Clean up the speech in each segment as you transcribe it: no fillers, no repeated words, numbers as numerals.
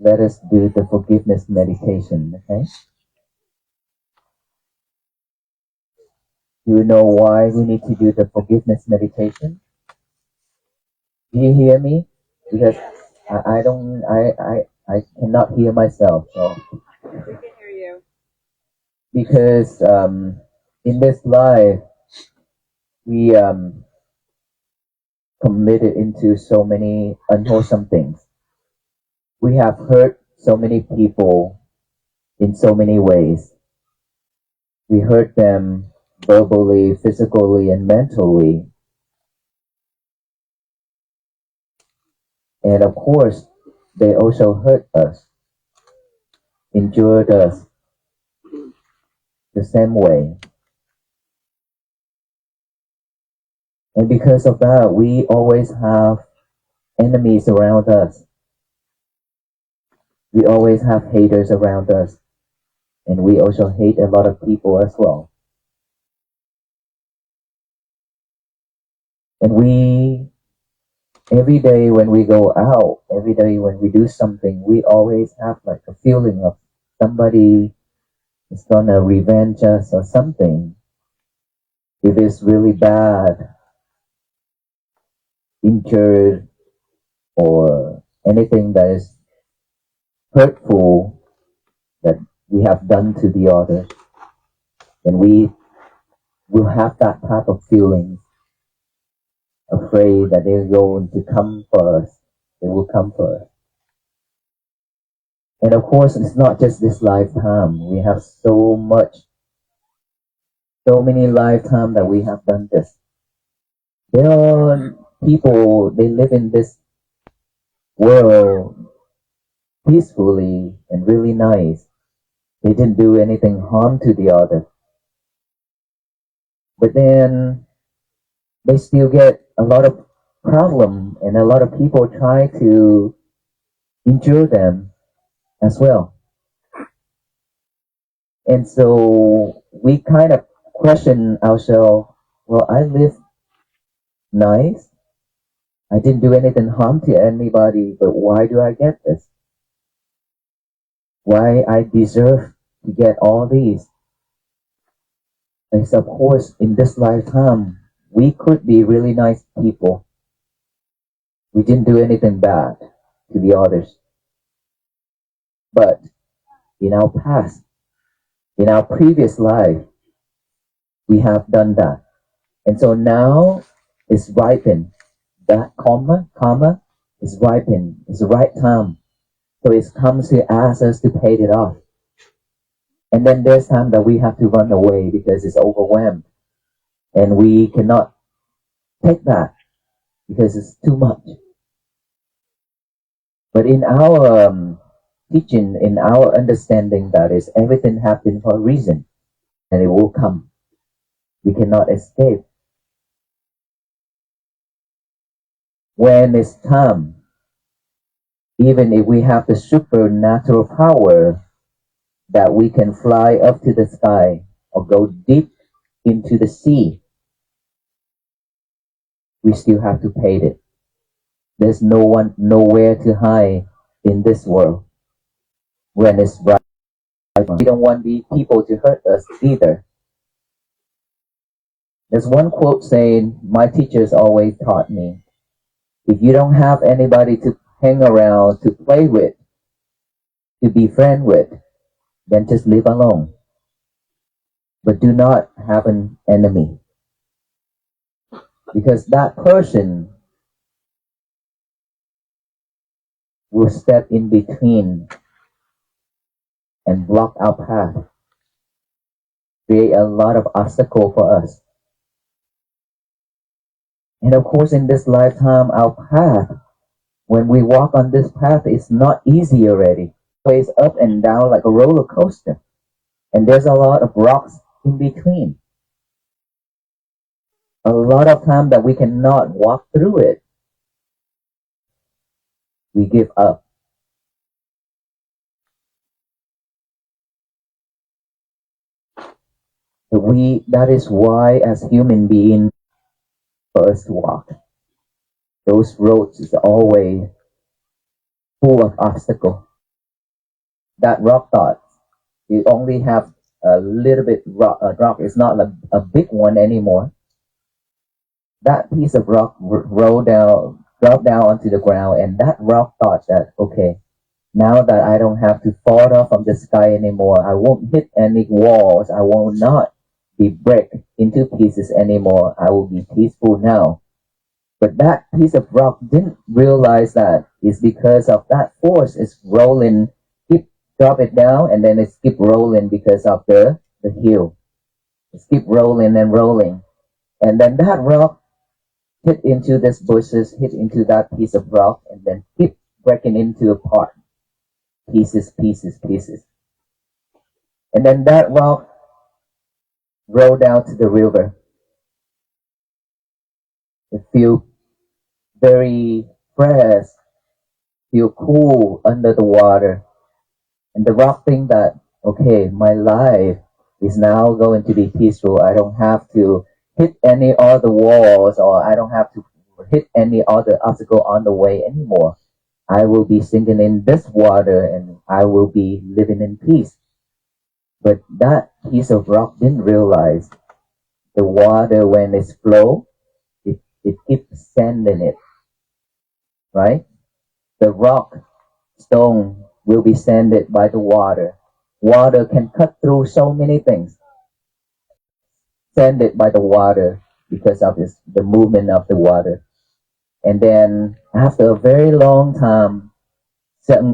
Let us do the forgiveness meditation, okay? Do you know why we need to do the forgiveness meditation? Do you hear me? Because I cannot hear myself. So. We can hear you. Because in this life, we committed into so many unwholesome things. We have hurt so many people in so many ways. We hurt them verbally, physically, and mentally. And of course, they also hurt us, injured us the same way. And because of that, we always have enemies around us. We always have haters around us. And we also hate a lot of people as well. And we, every day when we go out, every day when we do something, we always have like a feeling of somebody is gonna revenge us or something. If it's really bad, injured, or anything that is hurtful that we have done to the other, then we will have that type of feeling, afraid that they're going to come for us. They will come for us. And of course, it's not just this lifetime. We have so many lifetimes that we have done this. There are people, they live in this world peacefully and really nice. They didn't do anything harm to the other. But then they still get a lot of problem, and a lot of people try to injure them as well. And so we kind of question ourselves, well, I live nice. I didn't do anything harm to anybody, but why do I get this? Why I deserve to get all these? And so of course, in this lifetime, we could be really nice people. We didn't do anything bad to the others. But in our past, in our previous life, we have done that. And so now it's ripened. That karma is ripened. It's the right time. So it comes to ask us to pay it off. And then there's time that we have to run away because it's overwhelmed. And we cannot take that because it's too much. But in our teaching, in our understanding, that is, everything happened for a reason. And it will come. We cannot escape. When it's time, even if we have the supernatural power that we can fly up to the sky or go deep into the sea, we still have to pay it. There's nowhere to hide in this world when it's right. We don't want the people to hurt us either. There's one quote saying, my teachers always taught me, if you don't have anybody to hang around, to play with, to be friend with, then just live alone. But do not have an enemy. Because that person will step in between and block our path, create a lot of obstacle for us. And of course, in this lifetime, our path, when we walk on this path, it's not easy already. It's up and down like a roller coaster. And there's a lot of rocks in between. A lot of time that we cannot walk through it, we give up. That is why as human beings, for us to walk, those roads is always full of obstacles. That rock thought, you only have a little bit rock. It's not a big one anymore. That piece of rock dropped down onto the ground, and that rock thought that, okay, now that I don't have to fall off from the sky anymore, I won't hit any walls, I will not be break into pieces anymore, I will be peaceful now. But that piece of rock didn't realize that it's because of that force is rolling, drop it down, and then it keep rolling because of the hill. It keep rolling and rolling. And then that rock hit into this bushes, hit into that piece of rock, and then keep breaking into apart. Pieces. And then that rock rolled down to the river. It feels very fresh, feel cool under the water. And the rock think that, okay, my life is now going to be peaceful. I don't have to hit any other walls, or I don't have to hit any other obstacle on the way anymore. I will be sinking in this water and I will be living in peace. But that piece of rock didn't realize the water, when it's flow, it keeps sending it, right? The rock, stone will be sanded by the water. Water can cut through so many things. Sanded by the water because of the movement of the water. And then after a very long time,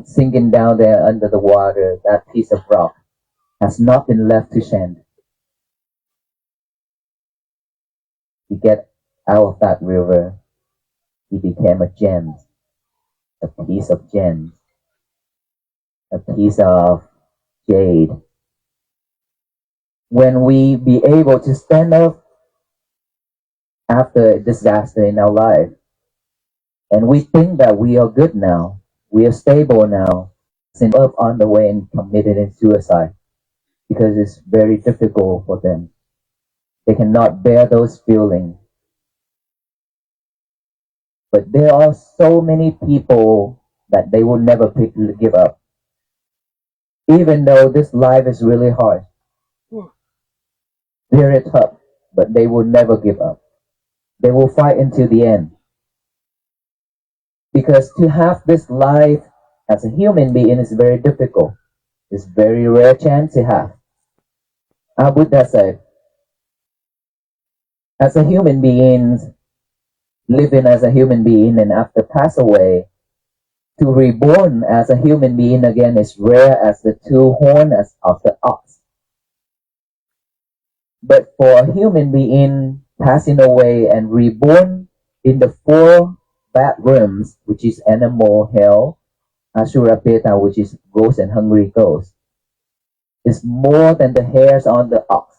sinking down there under the water, that piece of rock has nothing left to sand. He get out of that river, he became a gem, a piece of gem, a piece of jade. When we be able to stand up after a disaster in our life, and we think that we are good now, we are stable now, stand up on the way and committed suicide, because it's very difficult for them. They cannot bear those feelings. But there are so many people that they will never give up. Even though this life is really hard, very tough, but they will never give up. They will fight until the end. Because to have this life as a human being is very difficult. It's very rare chance to have. Our Buddha said, as a human being, living as a human being, and after pass away, to reborn as a human being again is rare as the two horns of the ox. But for a human being passing away and reborn in the four bad realms, which is animal, hell, Asura Peta, which is ghost and hungry ghost, is more than the hairs on the ox.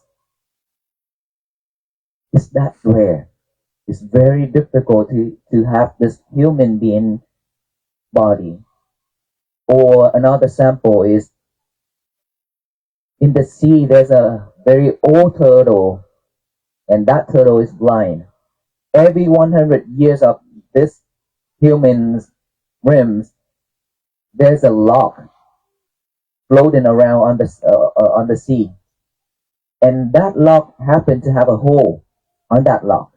It's that rare. It's very difficult to have this human being body. Or another sample is, in the sea there's a very old turtle, and that turtle is blind. Every 100 years of this human's rims, there's a lock floating around on the sea, and that lock happened to have a hole on that lock.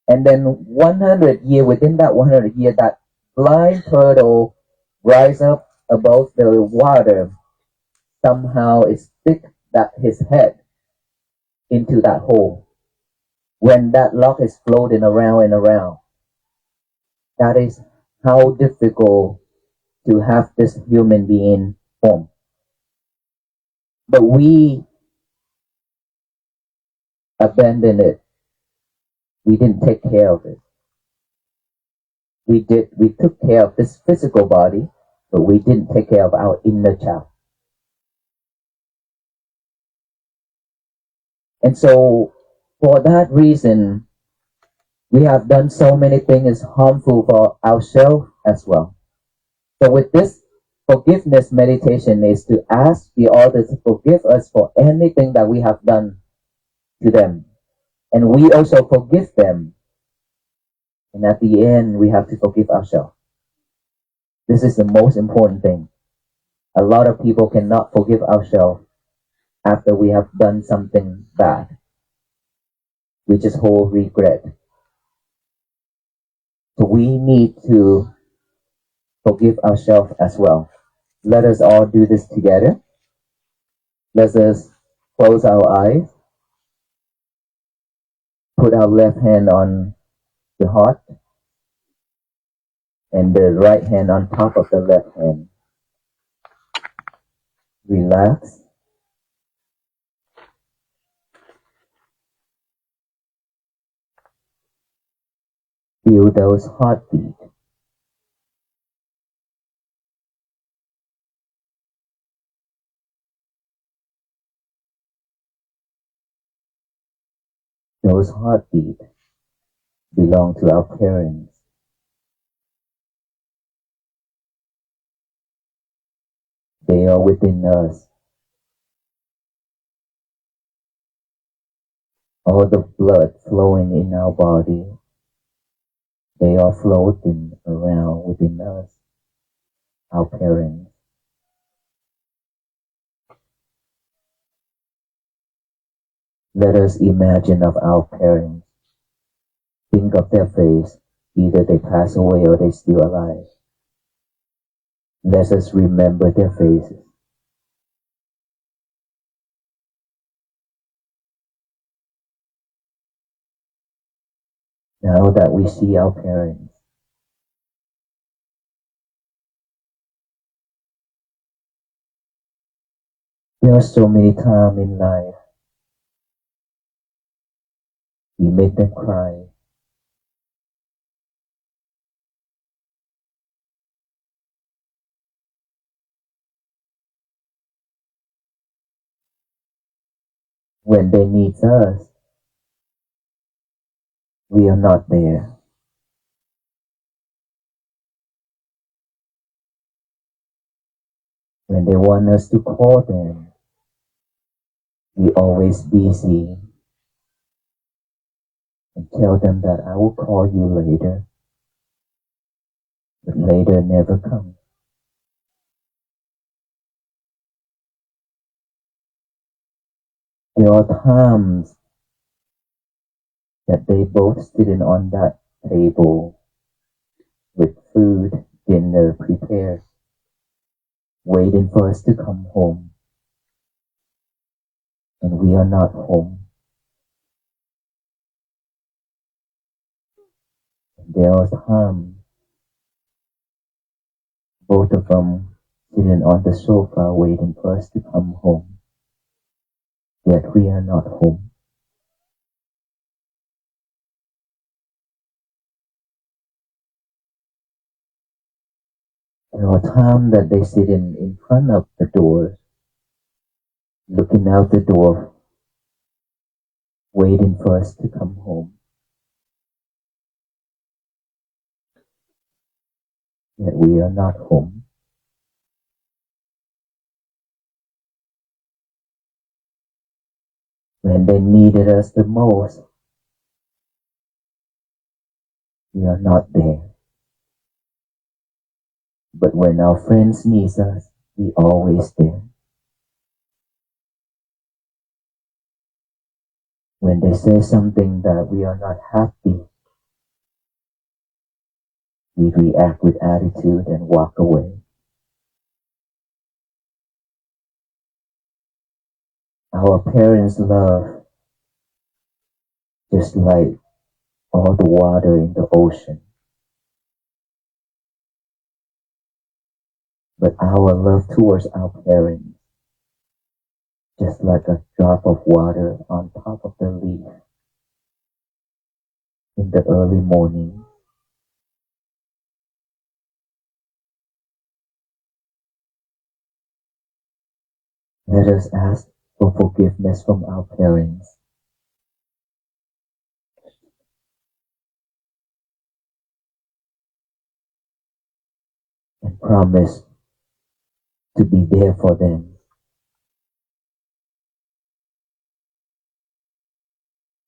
And then 100 year, within that 100 year, that blind turtle rise up above the water. Somehow it stick that his head into that hole. When that lock is floating around and around, that is how difficult to have this human being form. But we abandoned it. We didn't take care of it. We took care of this physical body, but we didn't take care of our inner child. And so, for that reason, we have done so many things harmful for ourselves as well. So with this forgiveness meditation is to ask the other to forgive us for anything that we have done to them. And we also forgive them. And at the end, we have to forgive ourselves. This is the most important thing. A lot of people cannot forgive ourselves after we have done something bad. We just hold regret. So we need to forgive ourselves as well. Let us all do this together. Let us close our eyes. Put our left hand on the heart and the right hand on top of the left hand. Relax. Feel those heartbeats. Those heartbeats belong to our parents. They are within us. All the blood flowing in our body, they are floating around within us, our parents. Let us imagine of our parents. Think of their face, either they pass away or they still alive. Let us remember their faces. Now that we see our parents, there are so many times in life we make them cry. When they need us, we are not there. When they want us to call them, we always busy and tell them that I will call you later, but later never comes. There are times that they both sitting on that table with food, dinner prepared, waiting for us to come home, and we are not home. And there are times both of them sitting on the sofa waiting for us to come home, yet we are not home. There are times that they sit in front of the door, looking out the door, waiting for us to come home. Yet we are not home. When they needed us the most, we are not there. But when our friends need us, we always there. When they say something that we are not happy, we react with attitude and walk away. Our parents' love, just like all the water in the ocean. But our love towards our parents, just like a drop of water on top of the leaf in the early morning. Let us ask for forgiveness from our parents. And promise to be there for them.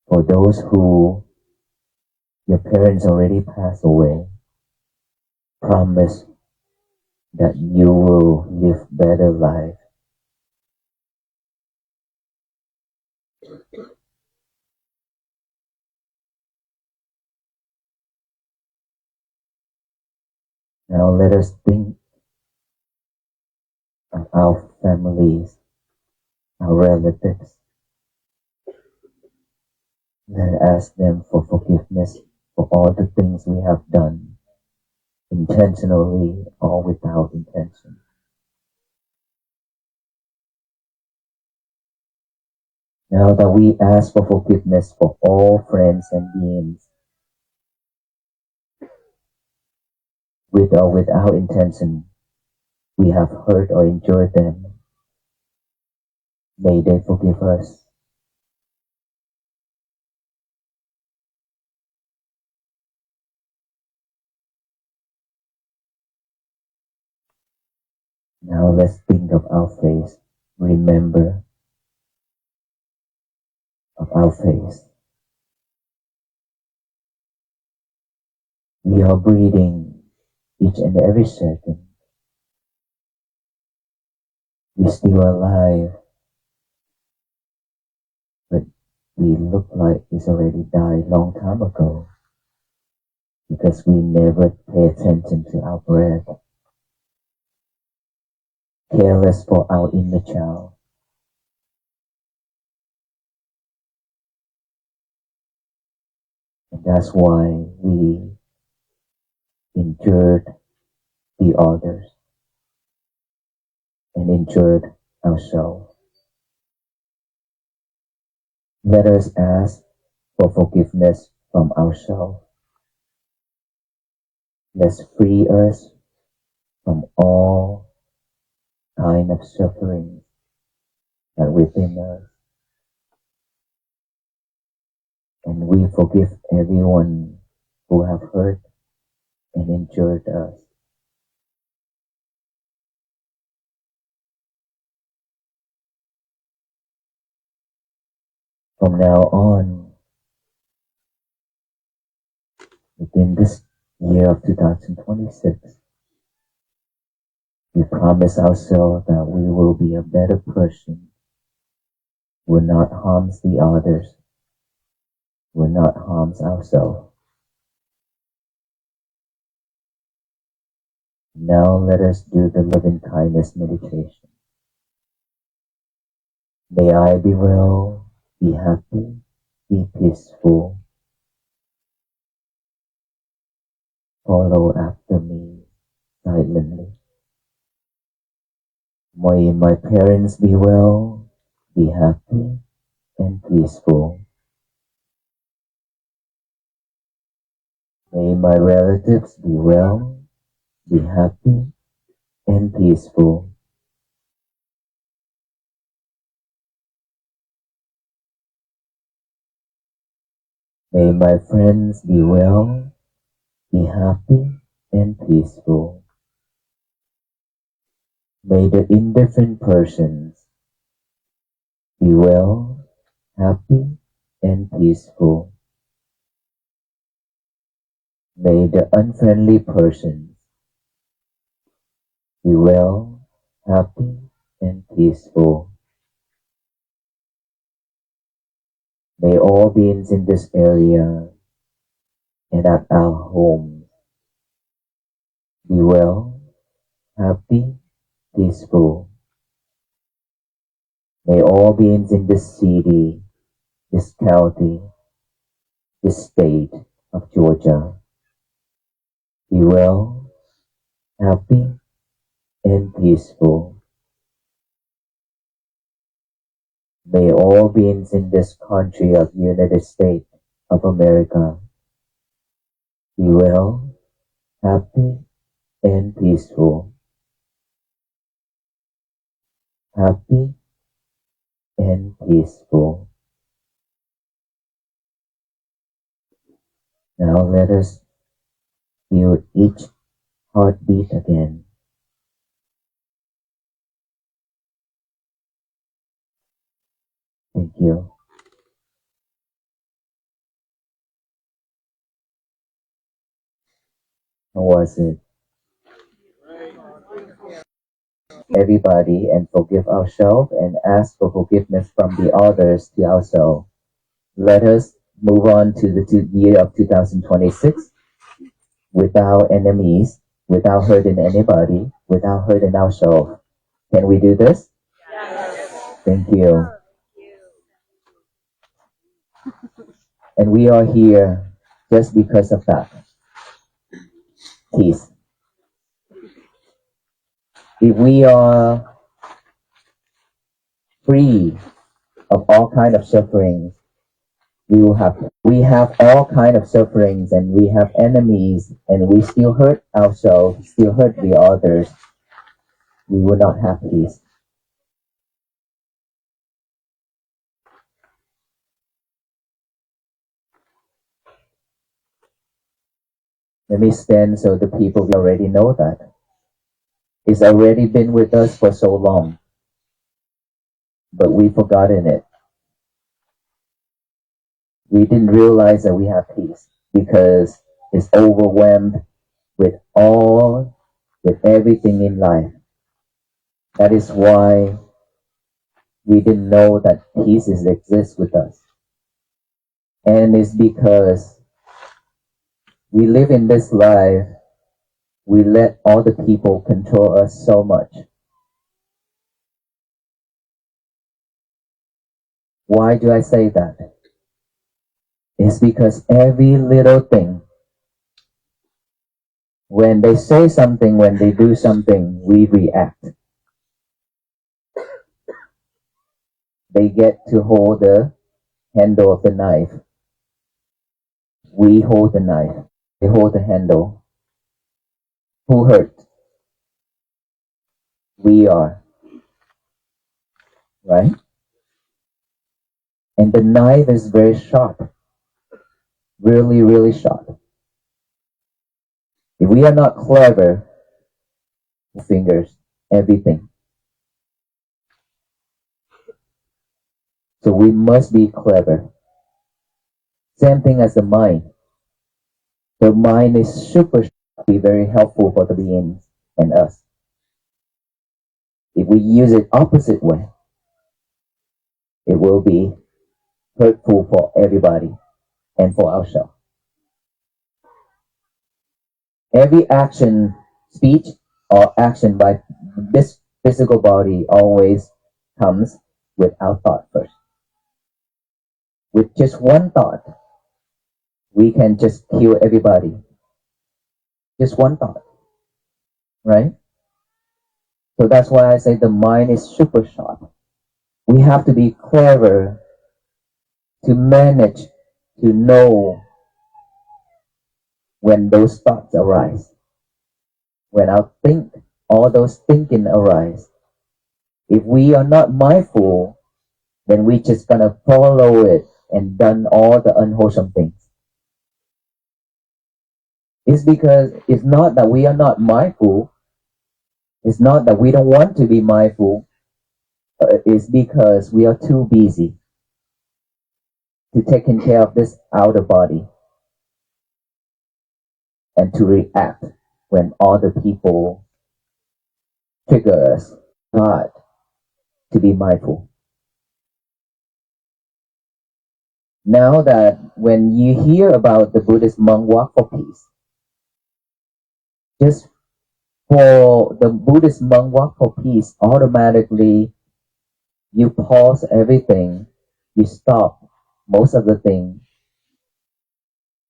For those who your parents already passed away, promise that you will live better life. Now let us think of our families, our relatives. Let us ask them for forgiveness for all the things we have done, intentionally or without intention. Now that we ask for forgiveness for all friends and beings, with or without intention, we have hurt or injured them, may they forgive us. Now let's think of our face. Remember of our face. We are breathing each and every second. We're still alive, but we look like it's already died long time ago because we never pay attention to our breath. Careless for our inner child. And that's why we injured the others and injured ourselves. Let us ask for forgiveness from ourselves. Let's free us from all kind of suffering that within us. And we forgive everyone who have hurt and injured us. From now on, within this year of 2026, we promise ourselves that we will be a better person, will not harm the others, will not harm ourselves. Now let us do the loving kindness meditation. May I be well, be happy, be peaceful. Follow after me silently. May my parents be well, be happy and peaceful. May my relatives be well, be happy and peaceful. May my friends be well, be happy and peaceful. May the indifferent persons be well, happy and peaceful. May the unfriendly persons be well, happy and peaceful. May all beings in this area and at our home be well, happy, peaceful. May all beings in this city, this county, this state of Georgia be well, happy, and peaceful. May all beings in this country of United States of America be well, happy, and peaceful. Happy and peaceful. Now let us feel each heartbeat again. Thank you. How was it? Everybody, and forgive ourselves and ask for forgiveness from the others to ourselves. Let us move on to the year of 2026 without enemies, without hurting anybody, without hurting ourselves. Can we do this? Yes. Thank you. And we are here just because of that. Peace. If we are free of all kind of sufferings, we have all kind of sufferings, and we have enemies, and we still hurt ourselves, still hurt the others, we will not have peace. Let me stand so the people already know that. It's already been with us for so long, but we've forgotten it. We didn't realize that we have peace because it's overwhelmed with everything in life. That is why we didn't know that peace exists with us. And it's because we live in this life, we let other people control us so much. Why do I say that? It's because every little thing, when they say something, when they do something, we react. They get to hold the handle of the knife. We hold the knife. They hold the handle. Who hurt? We are. Right? And the knife is very sharp. Really, really sharp. If we are not clever, fingers, everything. So we must be clever. Same thing as the mind. The mind is super sharp, be very helpful for the beings and us. If we use it opposite way, it will be hurtful for everybody and for ourselves. Every action, speech, or action by this physical body always comes with our thought first. With just one thought, we can just kill everybody. Just one thought, right? So that's why I say the mind is super sharp. We have to be clever to manage to know when those thoughts arise. When all those thinking arise. If we are not mindful, then we just gonna follow it and done all the unwholesome things. It's because it's not that we are not mindful. It's not that we don't want to be mindful. It's because we are too busy to taking care of this outer body and to react when other people trigger us, not to be mindful. Now that when you hear about the Buddhist monk walk for peace, just for the Buddhist monk walk for peace, automatically you pause everything, you stop most of the things,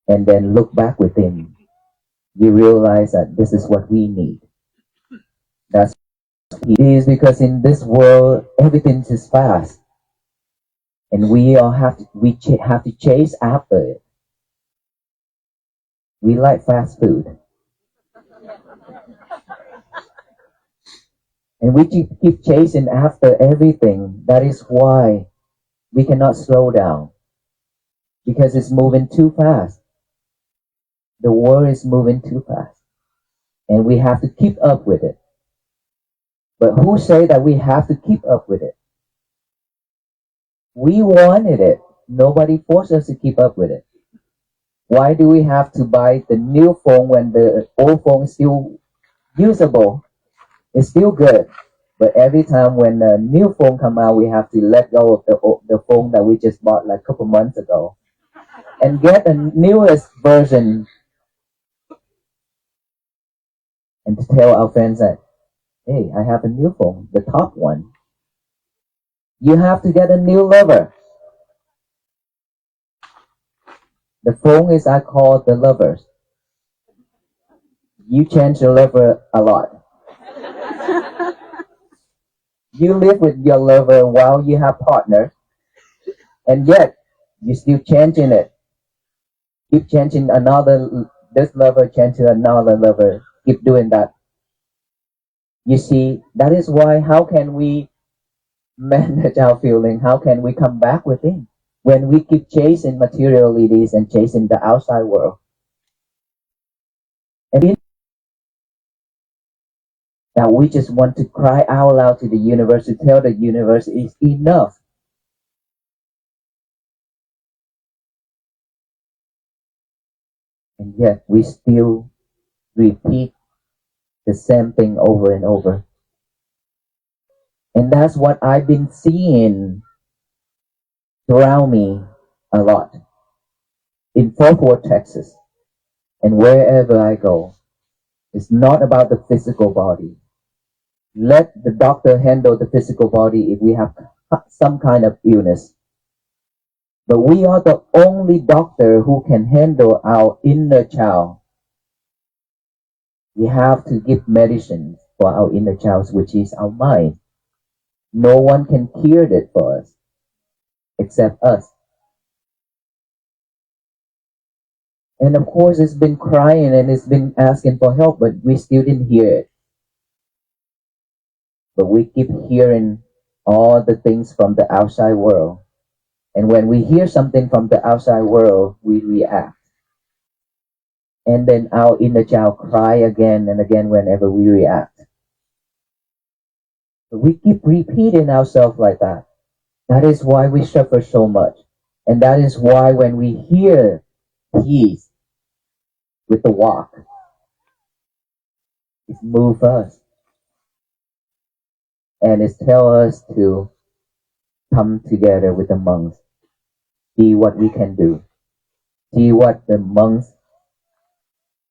and then look back within. You realize that this is what we need. That's it is because in this world everything is fast, and we all have to chase after it. We like fast food, and we keep chasing after everything. That is why we cannot slow down, because it's moving too fast. The world is moving too fast, and we have to keep up with it. But who say that we have to keep up with it? We wanted it. Nobody forced us to keep up with it. Why do we have to buy the new phone when the old phone is still usable? It's still good. But every time when a new phone come out, we have to let go of the phone that we just bought like a couple months ago and get the newest version, and to tell our friends that, hey, I have a new phone, the top one. You have to get a new lover. The phone is, I call the lovers. You change your lover a lot. You live with your lover while you have partners, and yet you still changing it. Keep changing another, this lover change to another lover. Keep doing that. You see, that is why, how can we manage our feeling? How can we come back within when we keep chasing materialities and chasing the outside world? And that we just want to cry out loud to the universe, to tell the universe it's enough. And yet we still repeat the same thing over and over. And that's what I've been seeing around me a lot. In Fort Worth, Texas, and wherever I go. It's not about the physical body. Let the doctor handle the physical body if we have some kind of illness. But we are the only doctor who can handle our inner child. We have to give medicine for our inner child, which is our mind. No one can cure it for us, except us. And of course, it's been crying and it's been asking for help, but we still didn't hear it. But we keep hearing all the things from the outside world. And when we hear something from the outside world, we react. And then our inner child cry again and again whenever we react. But we keep repeating ourselves like that. That is why we suffer so much. And that is why when we hear peace with the walk, it moves us. And it tells us to come together with the monks. See what we can do. See what the monks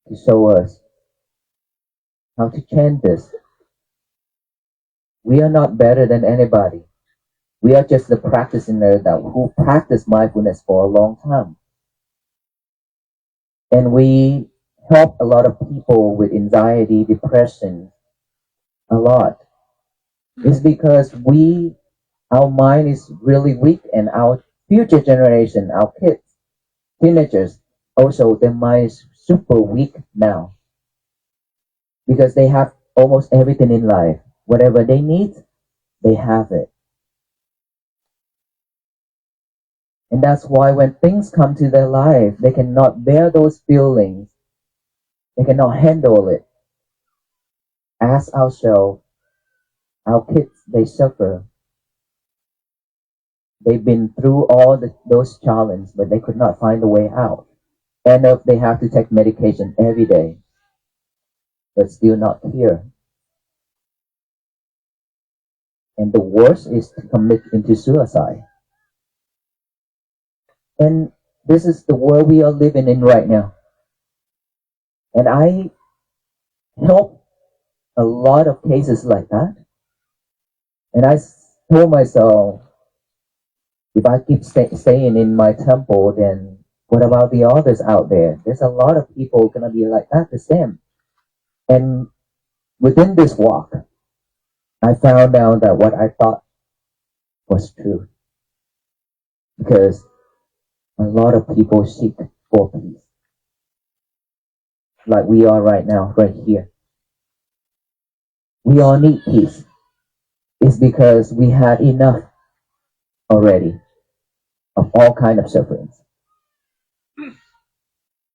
to show us how to chant this. We are not better than anybody. We are just the practitioners who practice mindfulness for a long time. And we help a lot of people with anxiety, depression, a lot. It's because our mind is really weak, and our future generation, our kids, teenagers, also their mind is super weak now. Because they have almost everything in life. Whatever they need, they have it. And that's why when things come to their life, they cannot bear those feelings. They cannot handle it. Ask ourselves, our kids, they suffer. They've been through all those challenges, but they could not find a way out. End up, they have to take medication every day, but still not cure. And the worst is to commit into suicide. And this is the world we are living in right now. And I help a lot of cases like that. And I told myself, if I keep staying in my temple, then what about the others out there? There's a lot of people going to be like that, the same. And within this walk, I found out that what I thought was true. Because a lot of people seek for peace. Like we are right now, right here. We all need peace. It's because we had enough already of all kind of sufferings.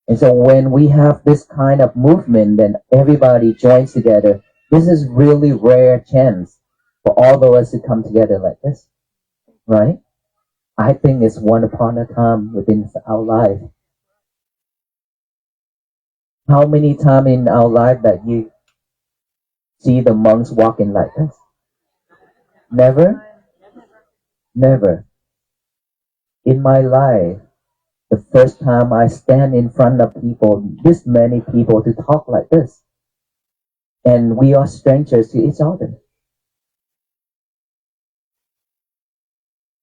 And so when we have this kind of movement, then everybody joins together. This is really rare chance for all of us to come together like this, right? I think it's one upon a time within our life. How many times in our life that you see the monks walking like this? Never? Never. In my life, the first time I stand in front of people, this many people, to talk like this. And we are strangers to each other.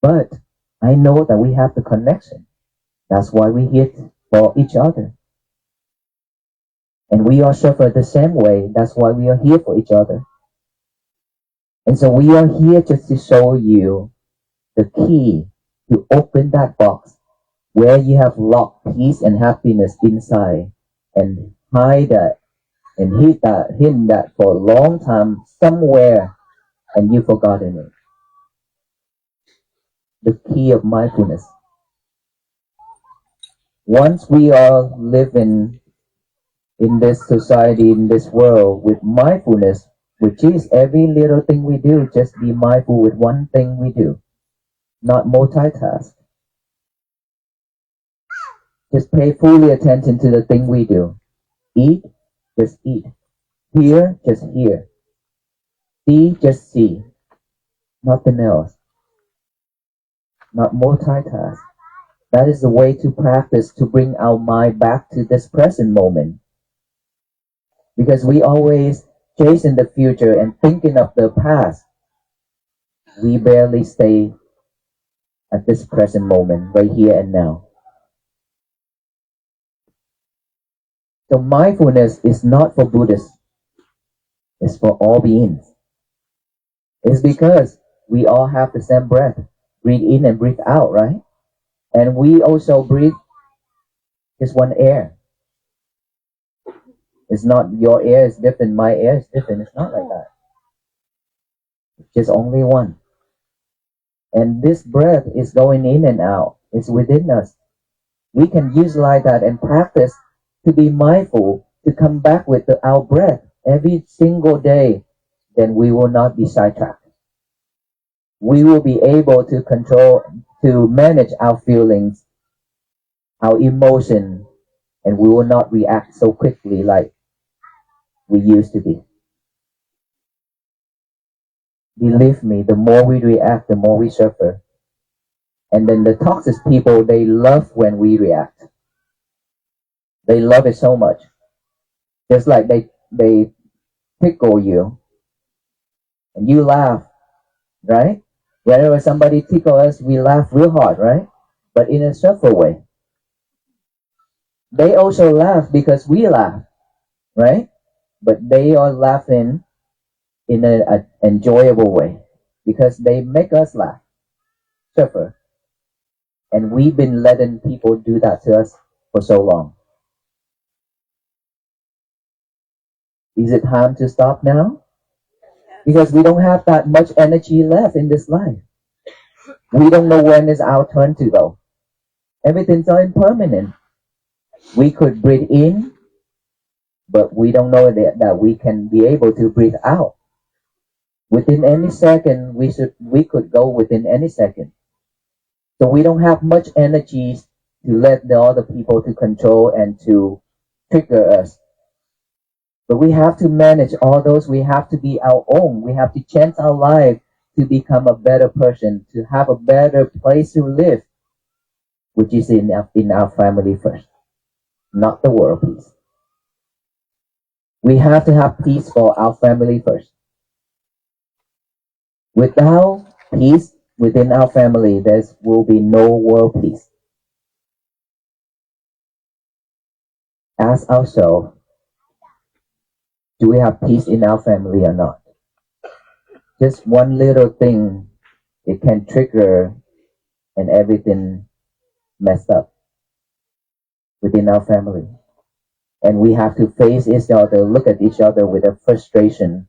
But I know that we have the connection. That's why we here for each other. And we all suffer the same way. That's why we are here for each other. And so we are here just to show you the key to open that box where you have locked peace and happiness inside and hide that and hidden that for a long time somewhere and you've forgotten it. The key of mindfulness. Once we are living in this society, in this world with mindfulness, which is every little thing we do, just be mindful with one thing we do, not multitask. Just pay fully attention to the thing we do. Eat, just eat. Hear, just hear. See, just see. Nothing else. Not multitask. That is the way to practice to bring our mind back to this present moment. Because we always chasing the future and thinking of the past. We barely stay at this present moment, right here and now. So mindfulness is not for Buddhists. It's for all beings. It's because we all have the same breath. Breathe in and breathe out, right? And we also breathe just one air. It's not your air is different, my air is different. It's not like that. It's just only one. And this breath is going in and out. It's within us. We can utilize that and practice to be mindful, to come back with our breath every single day. Then we will not be sidetracked. We will be able to control, to manage our feelings, our emotion, and we will not react so quickly like we used to be. Believe me, the more we react, the more we suffer. And then the toxic people, they love when we react. They love it so much. Just like they tickle you and you laugh, right? Whenever somebody tickles us, we laugh real hard, right? But in a suffer way. They also laugh because we laugh, right? But they are laughing in an enjoyable way because they make us laugh, suffer. And we've been letting people do that to us for so long. Is it time to stop now? Because we don't have that much energy left in this life. We don't know when is our turn to go. Everything's so impermanent. We could breathe in, but we don't know that we can be able to breathe out. Within any second, we could go within any second. So we don't have much energy to let the other people to control and to trigger us. But we have to manage all those. We have to be our own. We have to change our life to become a better person, to have a better place to live, which is in our family first, not the world peace. We have to have peace for our family first. Without peace within our family, there will be no world peace. Ask ourselves, do we have peace in our family or not? Just one little thing, it can trigger and everything messed up within our family. And we have to face each other, look at each other with a frustration,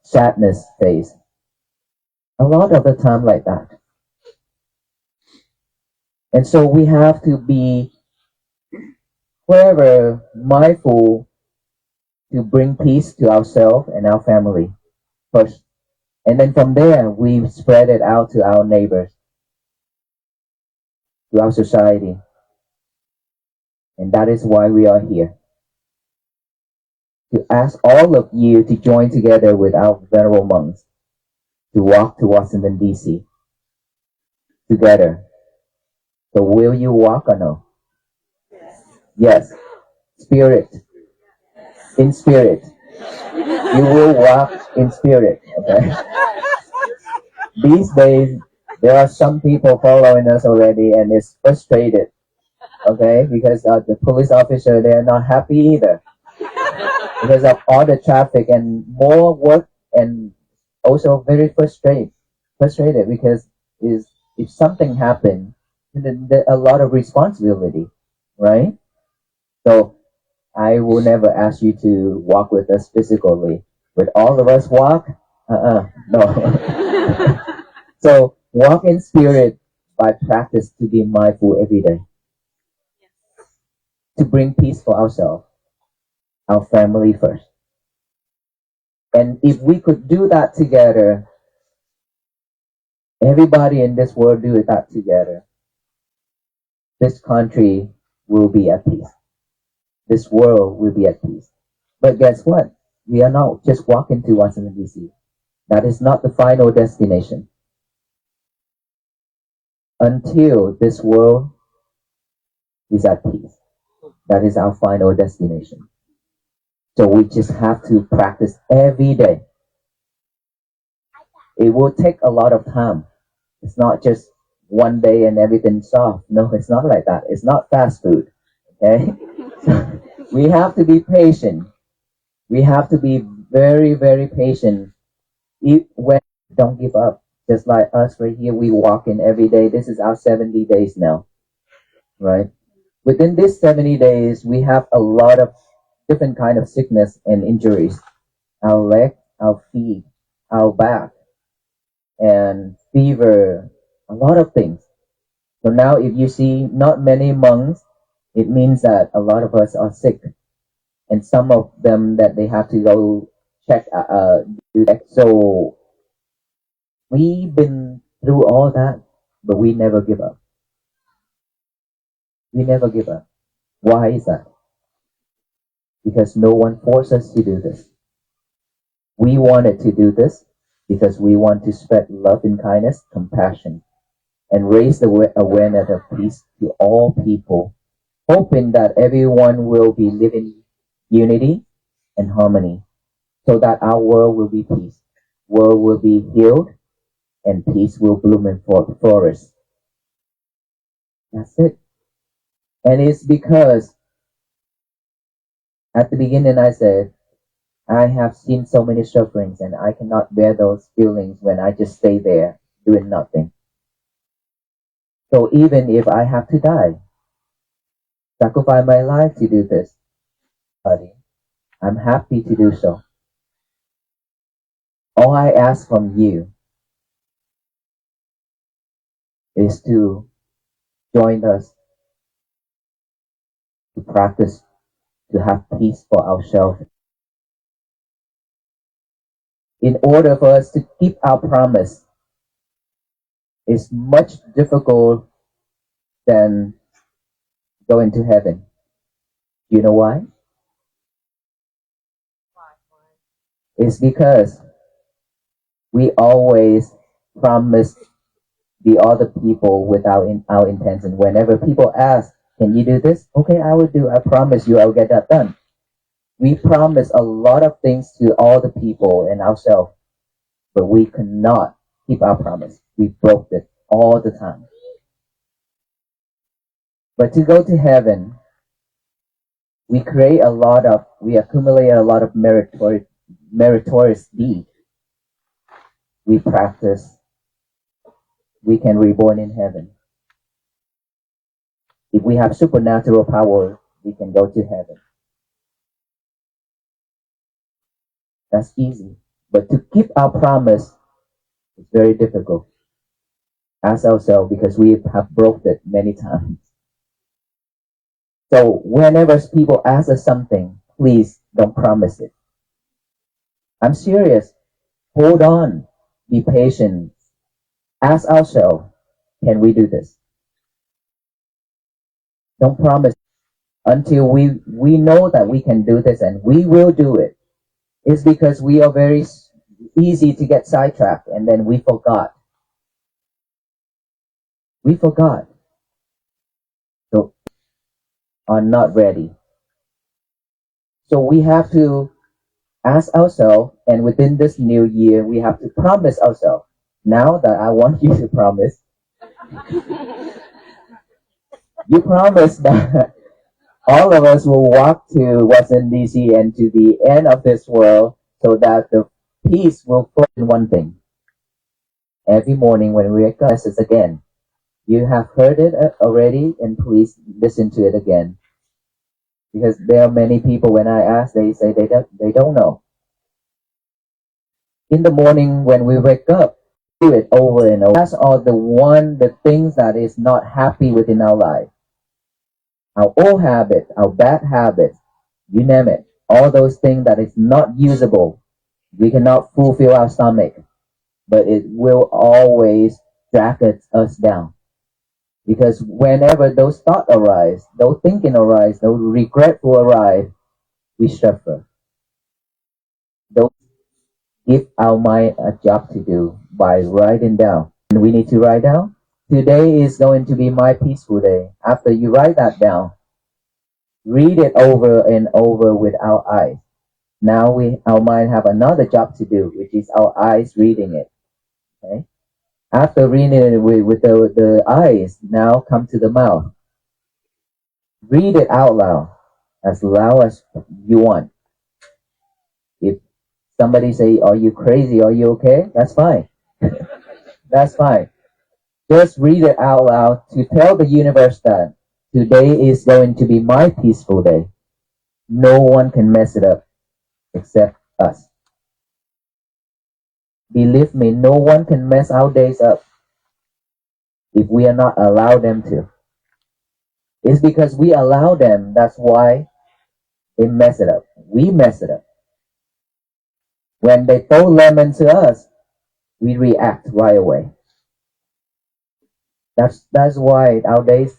sadness face. A lot of the time like that. And so we have to be forever mindful to bring peace to ourselves and our family first. And then from there, we spread it out to our neighbors. to our society. And that is why we are here. To ask all of you to join together with our Venerable monks to walk to Washington, D.C. together. So will you walk or no? Yes. Spirit. In spirit. You will walk in spirit. Okay. These days, there are some people following us already and it's frustrated. Okay, because the police officer, they are not happy either. Because of all the traffic and more work, and also very frustrated because if something happened, then there a lot of responsibility, right? So I will never ask you to walk with us physically. Would all of us walk? No. So walk in spirit by practice to be mindful every day. To bring peace for ourselves, our family first. And if we could do that together, everybody in this world do that together, this country will be at peace. This world will be at peace. But guess what? We are not just walking to Washington, D.C. That is not the final destination. Until this world is at peace. That is our final destination. So we just have to practice every day. It will take a lot of time. It's not just one day and everything's solved. No, it's not like that. It's not fast food. Okay? So we have to be patient. We have to be very, very patient. Don't give up. Just like us right here, we walk in every day. This is our 70 days now. Right? Within these 70 days, we have a lot of different kind of sickness and injuries. Our leg, our feet, our back, and fever, a lot of things. So now if you see not many monks, it means that a lot of us are sick. And some of them that they have to go check, do that. So we've been through all that, but we never give up. We never give up. Why is that? Because no one forced us to do this. We wanted to do this because we want to spread love and kindness, compassion, and raise the awareness of peace to all people, hoping that everyone will be living unity and harmony, so that our world will be peace, world will be healed, and peace will bloom and flourish. That's it. And it's because at the beginning I said, I have seen so many sufferings and I cannot bear those feelings when I just stay there doing nothing. So even if I have to die, sacrifice my life to do this, I'm happy to do so. All I ask from you is to join us to practice, to have peace for ourselves. In order for us to keep our promise, it's much difficult than going to heaven. You know why? It's because we always promise the other people without our intention. Whenever people ask, can you do this? Okay, I will do. I promise you I'll get that done. We promise a lot of things to all the people and ourselves, but we cannot keep our promise. We broke it all the time. But to go to heaven, we accumulate a lot of meritorious deeds. We practice, we can reborn in heaven. If we have supernatural power, we can go to heaven. That's easy. But to keep our promise is very difficult. Ask ourselves, because we have broke it many times. So whenever people ask us something, please don't promise it. I'm serious. Hold on. Be patient. Ask ourselves, can we do this? Don't promise until we know that we can do this and we will do it. It's because we are very easy to get sidetracked and then we forgot. We forgot. So are not ready. So we have to ask ourselves, and within this new year, we have to promise ourselves. Now that I want you to promise, you promise that all of us will walk to Washington, D.C. and to the end of this world so that the peace will flow in one thing. Every morning when we wake up, this again. You have heard it already, and please listen to it again. Because there are many people, when I ask, they say they don't know. In the morning when we wake up, do it over and over. That's all the things that is not happy within our life. Our old habits, our bad habits, you name it. All those things that is not usable. We cannot fulfill our stomach, but it will always drag us down. Because whenever those thoughts arise, those thinking arise, those regretful arise, we suffer. Those give our mind a job to do by writing down. And we need to write down. Today is going to be my peaceful day. After you write that down, read it over and over with our eyes. Now our mind have another job to do, which is our eyes reading it. Okay? After reading it with the eyes, now come to the mouth. Read it out loud as you want. If somebody say, "Are you crazy? Are you okay?" That's fine. That's fine. Just read it out loud to tell the universe that today is going to be my peaceful day. No one can mess it up except us. Believe me, no one can mess our days up if we are not allowed them to. It's because we allow them, that's why they mess it up. We mess it up. When they throw lemon to us, we react right away. That's why our days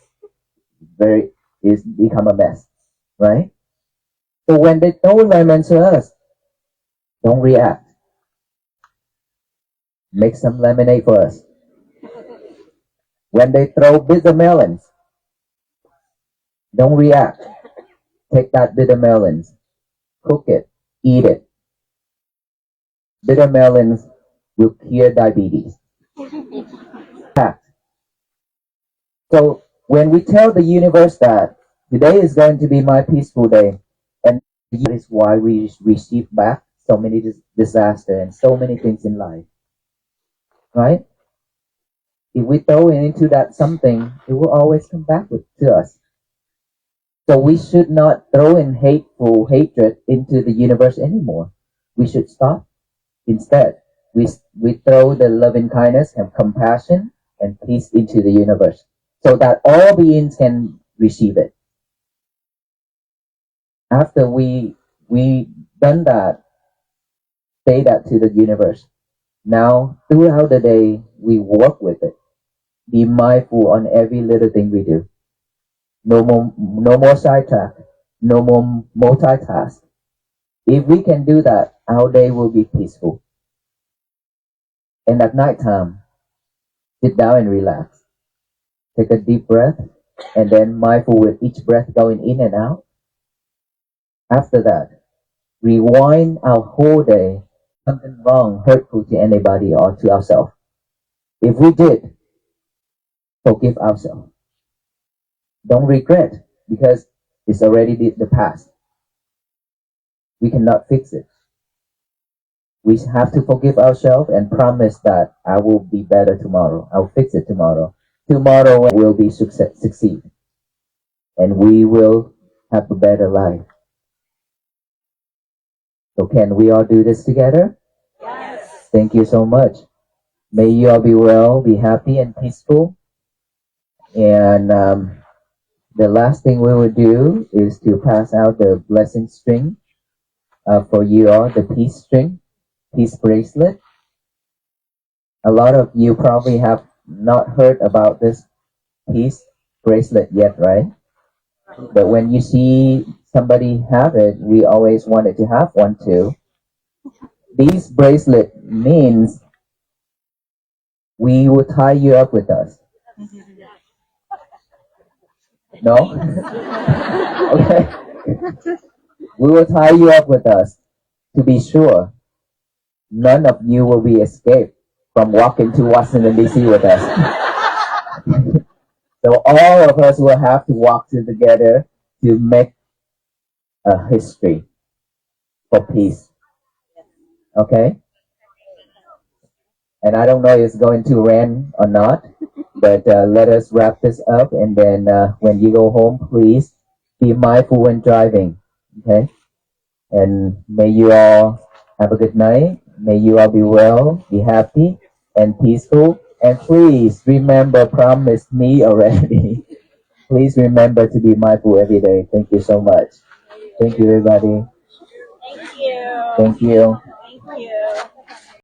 become a mess, right? So when they throw lemon to us, don't react. Make some lemonade for us. When they throw bitter melons, don't react. Take that bitter melons, cook it, eat it. Bitter melons will cure diabetes. So when we tell the universe that today is going to be my peaceful day, and that is why we receive back so many disasters and so many things in life, right? If we throw into that something, it will always come back to us. So we should not throw in hatred into the universe anymore. We should stop. Instead, we throw the loving kindness and compassion and peace into the universe so that all beings can receive it. After we done that, say that to the universe. Now, throughout the day, we work with it. Be mindful on every little thing we do. No more sidetrack. No more multitask. If we can do that, our day will be peaceful. And at night time, sit down and relax. Take a deep breath, and then mindful with each breath going in and out. After that, rewind our whole day. Something wrong, hurtful to anybody or to ourselves. If we did, forgive ourselves. Don't regret, because it's already the past. We cannot fix it. We have to forgive ourselves and promise that I will be better tomorrow. I'll fix it tomorrow. Tomorrow will be succeed. And we will have a better life. So can we all do this together? Yes. Thank you so much. May you all be well, be happy and peaceful. And the last thing we will do is to pass out the blessing string for you all, the peace string, peace bracelet. A lot of you probably have not heard about this peace bracelet yet, right? But when you see somebody have it, we always wanted to have one too. These bracelet means we will tie you up with us. No? Okay. We will tie you up with us to be sure none of you will be escaped from walking to Washington DC with us. So all of us will have to walk together to make a history for peace. Okay? And I don't know if it's going to rain or not, but let us wrap this up, and then when you go home, please be mindful when driving. Okay? And may you all have a good night. May you all be well, be happy, and peaceful. And please remember, promise me already. Please remember to be mindful every day. Thank you so much. Thank you, everybody. Thank you. Thank you.